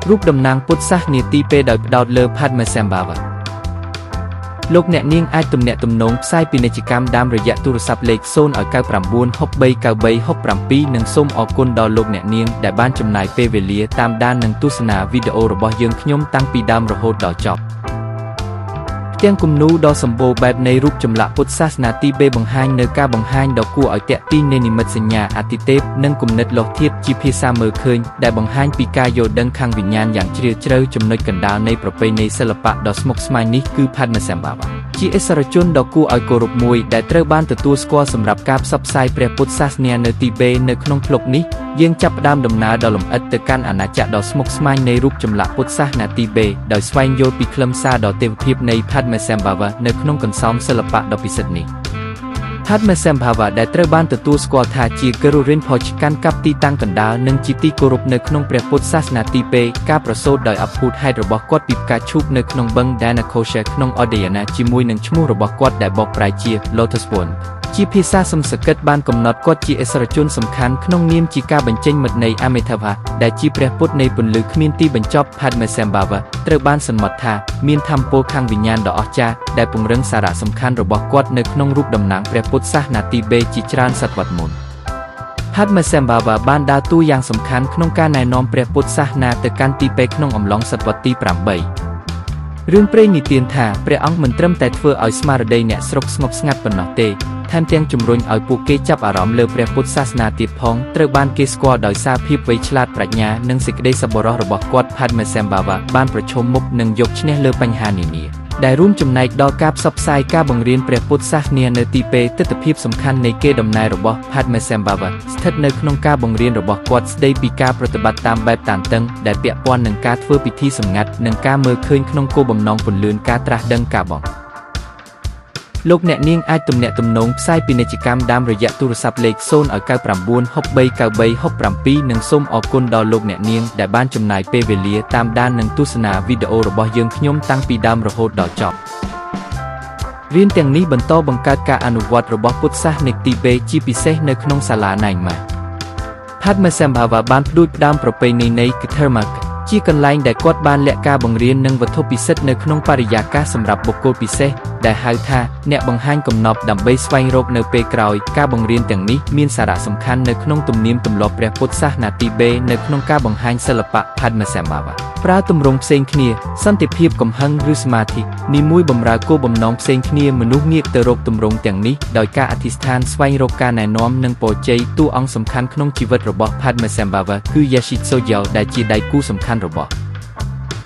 រូបតំណាងពុទ្ធសាសនាទីពេលដោយផ្ដោតលើផាត់មេសាំបាវ៉ាលោកអ្នកនាងអាចទំនាក់ទំនងផ្សាយពាណិជ្ជកម្មតាមរយៈទូរស័ព្ទលេខ099639367និងសូមអរគុណដល់លោកអ្នកនាងដែលបានចំណាយពេលវេលាតាមដាននិងទស្សនាវីដេអូរបស់យើងខ្ញុំតាំងពីដើមរហូតដល់ចប់ទាំងគំនូរដ៏សម្បូរបែបនៃរូបចម្លាក់ពុទ្ធសាសនាទីបេបង្ហាញនៅការបង្ហាញដ៏គួរឲ្យទាក់ទាញនៃនិមិត្តសញ្ញាអាទិទេពនិងគំនិតលោះធាតុជាភាសាមើលឃើញដែលបង្ហាញពីការយល់ដឹងខាងវិញ្ញាណយ៉ាងជ្រាលជ្រៅចំណុចកណ្ដាលនៃប្រពៃណីសិល្បៈដ៏ស្មុគស្មាញនេះគឺផាត់មេសាំបាវ៉ាជាឥស្សរជនដ៏គួរឲ្យគោរពមួយដែលត្រូវបានទទួលស្គាល់សម្រាប់ការផ្សព្វផ្សាយព្រះពុទ្ធសាសនានៅទីបេនៅក្នុងភ្លុកនេះយើងចាប់ផ្ដើមដំណើរដ៏លម្អិតទៅកាន់អាណាចក្រដ៏ស្មុគស្មាញនៃរូបចម្លាក់ពុទ្ធសាសនាទីបេដោយស្វែងយល់ពីខ្លឹមសារដ៏ទេវភាពនៃផាត់មេសាំបាវ៉ានៅក្នុងកន្សោមសិល្បៈដ៏ពិសិដ្ឋនេះផាត់មេសាំបាវ៉ាដែលត្រូវបានទទួលស្គាល់ថាជាគរុរិនផូចកាន់កាប់ទីតាំងកណ្ដាលនិងជាទីគោរពនៅក្នុងព្រះពុទ្ធសាសនាទីបេការប្រសូតដោយអភូតហេតុរបស់គាត់ពីផ្កាឈូកនៅក្នុងបឹង Danakosha ក្នុង Odayana ជាមួយនឹងឈ្មោះរបស់គាត់ដែលបកប្រែជា Lotus Pondជាភាសាសំស្ក្រឹតបានកំណត់គាត់ជាឥស្សរជនសំខាន់ក្នុងនាមជាការបញ្ចេញមិត្តនៃ Amitabha ដែលជាព្រះពុទ្ធនៃពន្លឺគ្មានទីបញ្ចប់ផាត់មេសាំបាវ៉ាត្រូវបានសន្មតថាមានថាមពលខាងវិញ្ញាណដ៏អស្ចារ្យដែលពង្រឹងសារៈសំខាន់របស់គាត់នៅក្នុងរូបតំណាងព្រះពុទ្ធសាសនាទីបេជាច្រើនសតវត្សមុនផាត់មេសាំបាវ៉ាបានដើរតួយ៉ាងសំខាន់ក្នុងការណែនាំព្រះពុទ្ធសាសនាទៅកាន់ទីបេក្នុងអំឡុងសតវត្សទី8រឿងព្រេងនិទានថាព្រះអង្គមិនត្រឹមតែធ្វើឲ្យស្មារតីអ្នកស្រុកស្ងប់ស្ងាត់ប៉ុណ្ណោះទេថែមទាំងជំរុញឲ្យពួកគេចាប់អារម្មណ៍លើព្រះពុទ្ធសាសនាទៀតផងត្រូវបានគេស្គាល់ដោយសារភាពវៃឆ្លាតប្រាជ្ញានិងសេចក្តីសប្បុរសរបស់គាត់ផាត់មេសាំបាវ៉ាបានប្រឈមមុខនឹងយកឈ្នះលើបញ្ហានានាដែលរួមចំណែកដល់ការផ្សព្វផ្សាយការបង្រៀនព្រះពុទ្ធសាសនានៅទីបេទិដ្ឋភាពសំខាន់នៃកេរដំណែលរបស់ផាត់មេសាំបាវ៉ាស្ថិតនៅក្នុងការបង្រៀនរបស់គាត់ស្តីពីការប្រតិបត្តិតាមបែបតានតឹងដែលពាក់ព័ន្ធនឹងការធ្វើពិធីសម្ងាត់និងការមើលឃើញក្នុងគោលបំណងពន្លឿនការត្រាស់ដឹងការបង់លោកអ្នកនាងអាចទំនាក់ទំនងផ្សាយពាណិជ្ជកម្មតាមរយៈទូរស័ព្ទលេខ099639367និងសូមអរគុណដល់លោកអ្នកនាងដែលបានចំណាយពេលវេលាតាមដាននិងទស្សនាវីដេអូរបស់យើងខ្ញុំតាំងពីដើមរហូតដល់ចប់រៀនទាំងនេះបន្តបង្កើតការអនុវត្តរបស់ពុទ្ធសាសនិកទីបេជាពិសេសនៅក្នុងសាលាណៃម៉ាផាត់មេសាំបាវ៉ាបានផ្ដួចផ្ដើមប្រពៃណីនៃ Katharmakជាកន្លែងដែលគាត់បានលាក់ការបង្រៀននិងវត្ថុពិសិដ្ឋនៅក្នុងបរិយាកាសសម្រាប់បុគ្គលពិសេសដែលហៅថាអ្នកបង្ហាញកំណប់ដើម្បីស្វែងរកនៅពេលក្រោយការបង្រៀនទាំងនេះមានសារៈសំខាន់នៅក្នុងទំនៀមទម្លាប់ព្រះពុទ្ធសាសនាទីបេនៅក្នុងការបង្ហាញសិល្បៈផាត់មេសាំបាវ៉ាប្រើទម្រង់ផ្សេងគ្នាសន្តិភាពកំហឹងឬសមាធិនីមួយបម្រើគោលបំណងផ្សេងគ្នាមនុស្សងាកទៅរកទម្រង់ទាំងនេះដោយការអធិស្ឋានស្វែងរកការណែនាំនិងពរជ័យតួអង្គសំខាន់ក្នុងជីវិតរបស់ផាត់មេសាំបាវ៉ាគឺ Yashitsogyal ដែលជាដៃគូសំខាន់របស់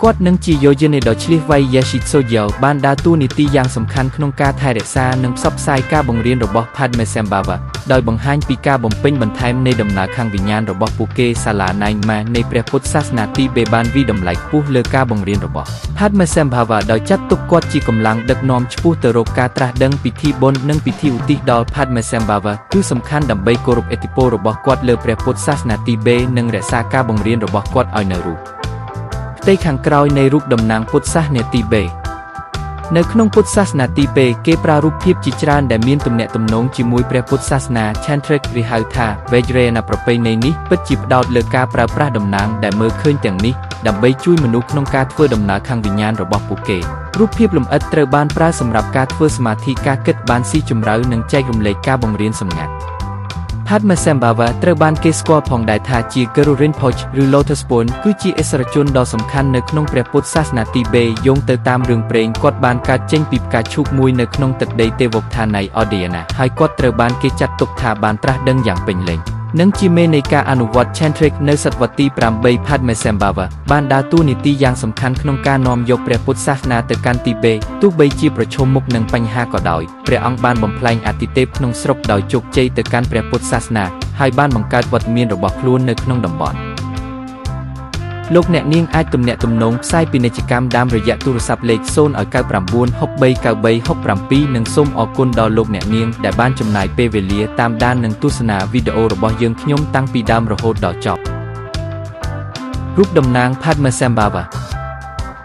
គាត់នឹងជាយោជិនីដ៏ឆ្លៀសវៃ Yashitsogyal បានដើរតួនាទីយ៉ាងសំខាន់ក្នុងការថែរក្សានិងផ្សព្វផ្សាយការបង្រៀនរបស់ផាត់មេសាំបាវ៉ាដោយបង្ហាញពីការបំពេញបន្ថែមនៃដំណើរខាងវិញ្ញាណរបស់ពួកគេសាលាណៃម៉ានៃព្រះពុទ្ធសាសនាទីបេបានវិតម្លៃខ្ពស់លើការបង្រៀនរបស់ផាត់មេសាំបាវ៉ាដោយចាត់ទុកគាត់ជាកម្លាំងដឹកនាំឆ្ពោះទៅរកការត្រាស់ដឹងពិធីបុណ្យនិងពិធីឧទ្ទិសដល់ផាត់មេសាំបាវ៉ាគឺសំខាន់ដើម្បីគោរពឥទ្ធិពលរបស់គាត់លើព្រះពុទ្ធសាសនាទីបេនិងរក្សាការបង្រៀនរបស់គាត់ឲ្យនៅរស់ផ្ទៃខាងក្រោយនៃរូបតំណាងពុទ្ធសាសនាទីបេនៅក្នុងពុទ្ធសាសនាទីបេគេប្រើរូបភាពជាច្រើនដែលមានទំនាក់ទំនងជាមួយព្រះពុទ្ធសាសនា Tantric ឬហៅថា Vajrayana ប្រពៃណីនេះពិតជាផ្ដោតលើការប្រើប្រាស់តំណាងដែលមើលឃើញទាំងនេះដើម្បីជួយមនុស្សក្នុងការធ្វើដំណើរខាងវិញ្ញាណរបស់ពួកគេរូបភាពលម្អិតត្រូវបានប្រើសម្រាប់ការធ្វើសមាធិការគិតបានស៊ីជម្រៅនិងចែករំលែកការបង្រៀនសម្ងាត់ផាត់មេសាំបាវ៉ាត្រូវបានគេស្គាល់ផងដែរថាជា Guru Rinpoche ឬ Lotus Pond គឺជាឥស្សរជនដ៏សំខាន់នៅក្នុងព្រះពុទ្ធសាសនាទីបេយោងទៅតាមរឿងព្រេងគាត់បានកើតចេញពីផ្កាឈូកមួយនៅក្នុងទឹកដីទេវោឋាននៃ Odayana ហើយគាត់ត្រូវបានគេចាត់ទុកថាបានត្រាស់ដឹងយ៉ាងពេញលេញនិងជាមេនៃការអនុវត្ត Tantric នៅសតវត្សទី8ផាត់មេសាំបាវ៉ាបានដើរតួនាទីយ៉ាងសំខាន់ក្នុងការនាំយកព្រះពុទ្ធសាសនាទៅកាន់ទីបេទោះបីជាប្រឈមមុខនឹងបញ្ហាក៏ដោយព្រះអង្គបានបំផ្លែងអាទិទេពក្នុងស្រុកដោយជោគជ័យទៅកាន់ព្រះពុទ្ធសាសនាហើយបានបង្កើតវត្តមានរបស់ខ្លួននៅក្នុងតំបន់លោកអ្នកនាងអាចទំនាក់ទំនងផ្សាយពាណិជ្ជកម្មតាមរយៈទូរស័ព្ទលេខ099639367និងសូមអរគុណដល់លោកអ្នកនាងដែលបានចំណាយពេលវេលាតាមដាននិងទស្សនាវីដេអូរបស់យើងខ្ញុំតាំងពីដើមរហូតដល់ចប់រូបតំណាងផាត់មេសាំបាវ៉ា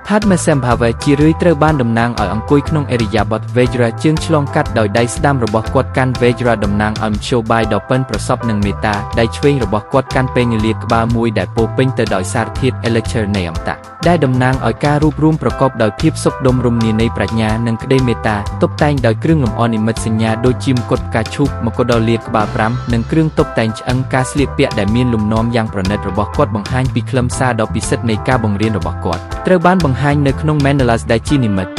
ផ Pat Mesembhava ជារឿយត្រូវបានតំណាងឲ្យអង្គុយក្នុងអេរិយាបថ Vajra ជើងឆ្លងកាត់ដោយដៃស្ដាំរបស់គាត់កាន់ Vajra តំណាងឲ្យមធ្យោបាយដ៏ប៉ិនប្រសប់និងមេត្តាដៃឆ្វេងរបស់គាត់កាន់ពេញលាតក្បាលមួយដែលពោរពេញទៅដោយសារធាតុ Elixir នៃអមតៈដែលតំណាងឲ្យការរួបរួមប្រកបដោយភាពសុខដុមរមនានៃប្រាជ្ញានិងក្តីមេត្តាតុបតែងដោយគ្រឿងលម្អនិមិត្តសញ្ញាដូចជាមកុដផ្កាឈូកមកុដដ៏លាតក្បាល5និងគ្រឿងតុបតែងឆ្អឹងការស្លៀកពាក់ដែលមានលំនាំយ៉ាងប្រណិតរបស់គាត់បង្ហាញពីខ្លឹមសារដ៏ពិសិដ្ឋនៃការបង្រៀនរបស់គាត់ត្រូវបានបង្ហាញនៅក្នុង Mandalas ដែលជានិមិត្ត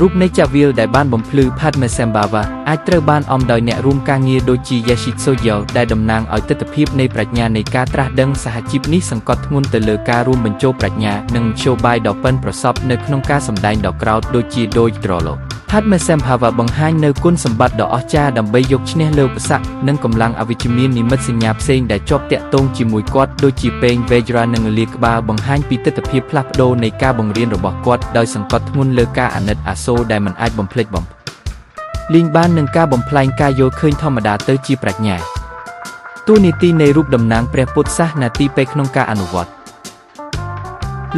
រូបនៃចាវីលដែលបានបំភ្លឺ Pat Mesembhava អាចត្រូវបានអមដោយអ្នករួមការងារដូចជា Yeshitsoyo ដែលតំណាងឲ្យទិដ្ឋភាពនៃប្រាជ្ញានៃការត្រាស់ដឹងសហជីពនេះសង្កត់ធ្ងន់ទៅលើការរួមបញ្ចូលប្រាជ្ញានិងមធ្យោបាយដ៏ប៉ិនប្រសប់នៅក្នុងការសម្ដែងដ៏ក្រោធដូចជាដូចត្រឡោកPat Mesembhava បង្ហាញនូវគុណសម្បត្តិដ៏អស្ចារ្យដើម្បីយកឈ្នះលើឧបសគ្គនិងកម្លាំងអវិជ្ជមាននិមិត្តសញ្ញាផ្សេងដែលជាប់ទាក់ទងជាមួយគាត់ដូចជាពេង Vajra និងលាក្បាលបង្ហាញពីទិដ្ឋភាពផ្លាស់ប្ដូរនៃការបង្រៀនរបស់គាត់ដោយសង្កត់ធ្ងន់លើការអាណិតអាសូរដែលមិនអាចបំភ្លេចបំលីងបាននឹងការបំផ្លែងការយល់ឃើញធម្មតាទៅជាប្រាជ្ញាតួនាទីនៃរូបតំណាងព្រះពុទ្ធសាសនាទីពេលក្នុងការអនុវត្ត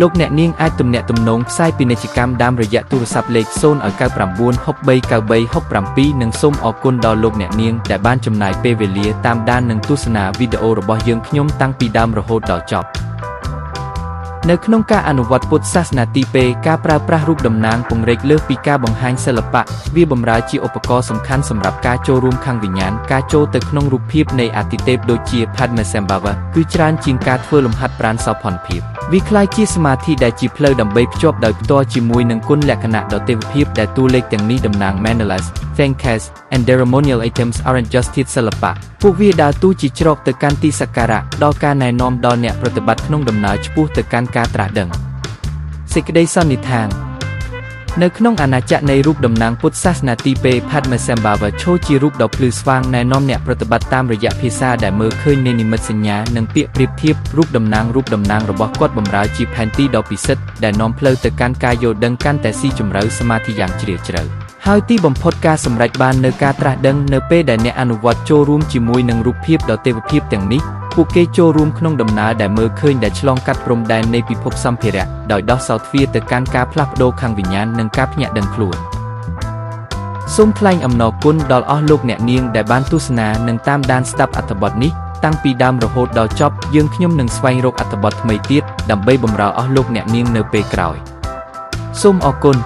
លោកអ្នកនាងអាចទំនាក់ទំនងផ្សាយពាណិជ្ជកម្មតាមរយៈទូរស័ព្ទលេខ099639367និងសូមអរគុណដល់លោកអ្នកនាងដែលបានចំណាយពេលវេលាតាមដាននិងទស្សនាវីដេអូរបស់យើងខ្ញុំតាំងពីដើមរហូតដល់ចប់នៅក្នុងការអនុវត្តពុទ្ធសាសនាទីពេលការប្រើប្រាស់រូបតំណាងពង្រេកលើសពីការបង្ហាញសិល្បៈវាបម្រើជាឧបករណ៍សំខាន់សម្រាប់ការចូលរួមខាងវិញ្ញាណការចូលទៅក្នុងរូបភាពនៃអាទិទេពដូចជា Pat Mesembhava គឺច្រើនជាងការធ្វើលំហាត់ប្រាណសោភ័ណភាពវាคล้ายជាសមាធិដែលជាផ្លូវដើម្បីភ្ជាប់ដោយផ្ទាល់ជាមួយនឹងគុណលក្ខណៈដ៏ទេវភាពដែលតួលេខទាំងនេះតំណាង Mandalas, Thankas and ceremonial items aren't just ធាតុសិល្បៈពួកវាដើរតួជាច្រកទៅកាន់ទីសក្ការៈដល់ការណែនាំដល់អ្នកប្រតិបត្តិក្នុងដំណើរឆ្ពោះទៅកាន់ការត្រាស់ដឹងសេចក្តីសន្និដ្ឋាននៅក្នុងអាណាចក្រនៃរូបតំណាងពុទ្ធសាសនាទីពេល Pat Mesembhava ឈរជារូបដ៏ភ្លឺស្វាងណែនាំអ្នកប្រតិបត្តិតាមរយៈភាសាដែលមើលឃើញនៃនិមិត្តសញ្ញានិងពាក្យប្រៀបធៀបរូបតំណាងរបស់គាត់បម្រើជាផែនទីដ៏ពិសិដ្ឋដែលនាំផ្លូវទៅកាន់ការយល់ដឹងកាន់តែស៊ីជម្រៅសមាធិយ៉ាងជ្រាលជ្រៅហើយទីបំផុតការសម្រេចបាននូវការត្រាស់ដឹងនៅពេលដែលអ្នកអនុវត្តចូលរួមជាមួយនឹងរូបភាពដ៏ទេវភាពទាំងនេះពួកគេចូលរួមក្នុងដំណើរដែលមើលឃើញដែលឆ្លងកាត់ព្រំដែននៃពិភពសម្ភារៈដោយដោះសោតទ្វារទៅកាន់ការផ្លាស់ប្ដូរខាងវិញ្ញាណនិងការភ្ញាក់ដឹងខ្លួនសូមថ្លែងអំណរគុណដល់អស់លោកអ្នកនាងដែលបានទស្សនានិងតាមដានស្ដាប់អត្ថបទនេះតាំងពីដើមរហូតដល់ចប់យើងខ្ញុំនឹងស្វែងរកអត្ថបទថ្មីទៀតដើម្បីបម្រើអស់លោកអ្នកនាងនៅពេលក្រោយសូមអរគុណ